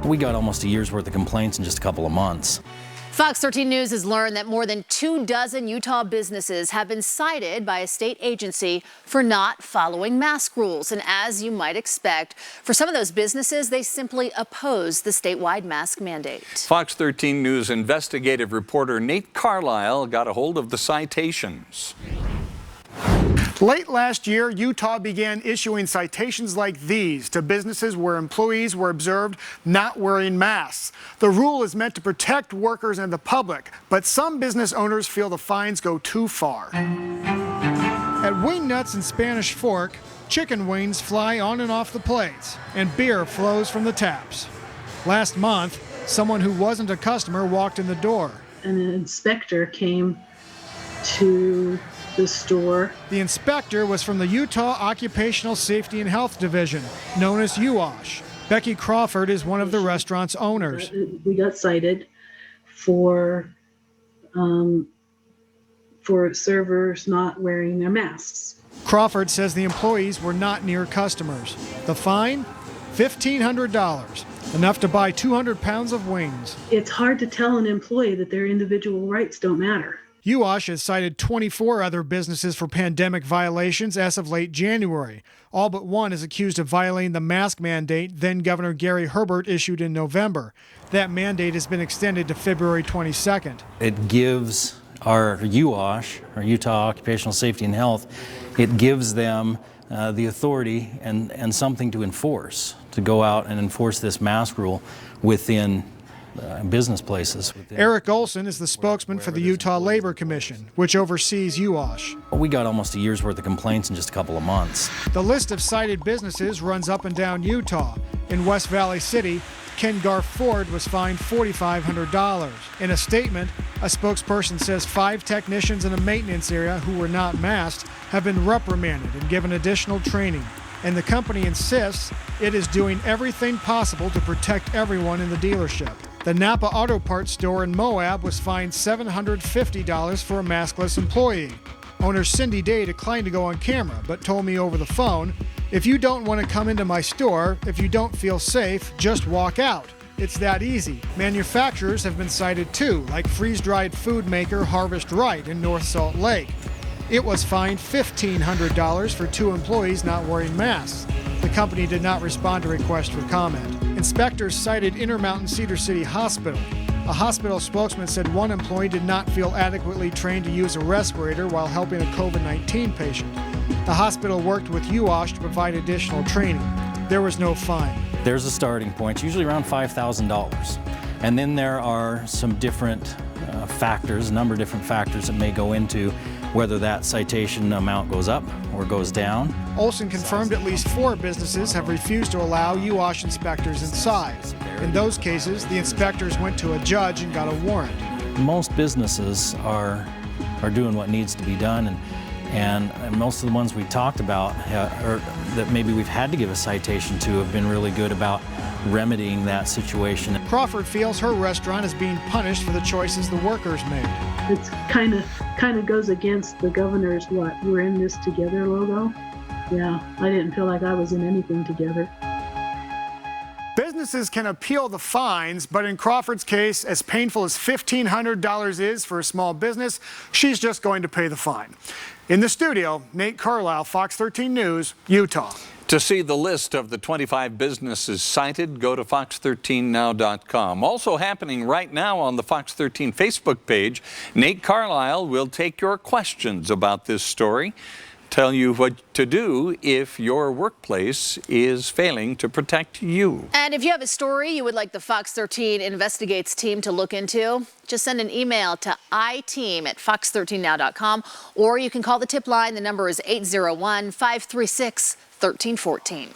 We got almost a year's worth of complaints in just a couple of months. Fox 13 News has learned that more than 24 Utah businesses have been cited by a state agency for not following mask rules. And as you might expect, for some of those businesses, they simply oppose the statewide mask mandate. Fox 13 News investigative reporter Nate Carlisle got a hold of the citations. Late last year, Utah began issuing citations like these to businesses where employees were observed not wearing masks. The rule is meant to protect workers and the public, but some business owners feel the fines go too far. At Wingnuts and Spanish Fork, chicken wings fly on and off the plates, and beer flows from the taps. Last month, someone who wasn't a customer walked in the door. An inspector came to the store. The inspector was from the Utah Occupational Safety and Health Division, known as UOSH. Becky Crawford is one of the restaurant's owners. We got cited for servers not wearing their masks. Crawford says the employees were not near customers. The fine? $1,500, enough to buy 200 pounds of wings. It's hard to tell an employee that their individual rights don't matter. UOSH has cited 24 other businesses for pandemic violations as of late January. All but one is accused of violating the mask mandate then Governor Gary Herbert issued in November. That mandate has been extended to February 22nd. It gives our UOSH, our Utah Occupational Safety and Health, it gives them the authority and something to enforce, to go out and enforce this mask rule within business places. Eric OLSEN is the spokesman for the Utah Labor Commission, which oversees UOSH. We got almost a year's worth of complaints in just a couple of months. The list of cited businesses runs up and down Utah. In West Valley City, Ken CRAWFORD was fined $4,500. In a statement, a spokesperson says 5 technicians in a maintenance area who were not masked have been reprimanded and given additional training. And the company insists it is doing everything possible to protect everyone in the dealership. The Napa Auto Parts store in Moab was fined $750 for a maskless employee. Owner Cindy Day declined to go on camera, but told me over the phone, "If you don't want to come into my store, if you don't feel safe, just walk out. It's that easy." Manufacturers have been cited too, like freeze-dried food maker Harvest Right in North Salt Lake. It was fined $1,500 for 2 employees not wearing masks. The company did not respond to requests for comment. Inspectors cited Intermountain Cedar City Hospital. A hospital spokesman said one employee did not feel adequately trained to use a respirator while helping a COVID-19 patient. The hospital worked with UOSH to provide additional training. There was no fine. There's a starting point, it's usually around $5,000. And then there are some different factors, a number of different factors that may go into whether that citation amount goes up or goes down. OLSEN confirmed at least 4 businesses have refused to allow UOSH inspectors inside. In those cases, the inspectors went to a judge and got a warrant. Most businesses are doing what needs to be done, and most of the ones we talked about or that maybe we've had to give a citation to have been really good about remedying that situation. Crawford feels her restaurant is being punished for the choices the workers made. It's kind of goes against the governor's "we're in this together" logo. Yeah, I didn't feel like I was in anything together. Businesses can appeal the fines, but in Crawford's case, as painful as $1,500 is for a small business, she's just going to pay the fine. In the studio, Nate Carlisle, Fox 13 News, Utah. To see the list of the 25 businesses cited, go to fox13now.com. Also happening right now on the Fox 13 Facebook page, Nate Carlisle will take your questions about this story, tell you what to do if your workplace is failing to protect you. And if you have a story you would like the Fox 13 Investigates team to look into, just send an email to iteam@fox13now.com, or you can call the tip line. The number is 801-536-1314.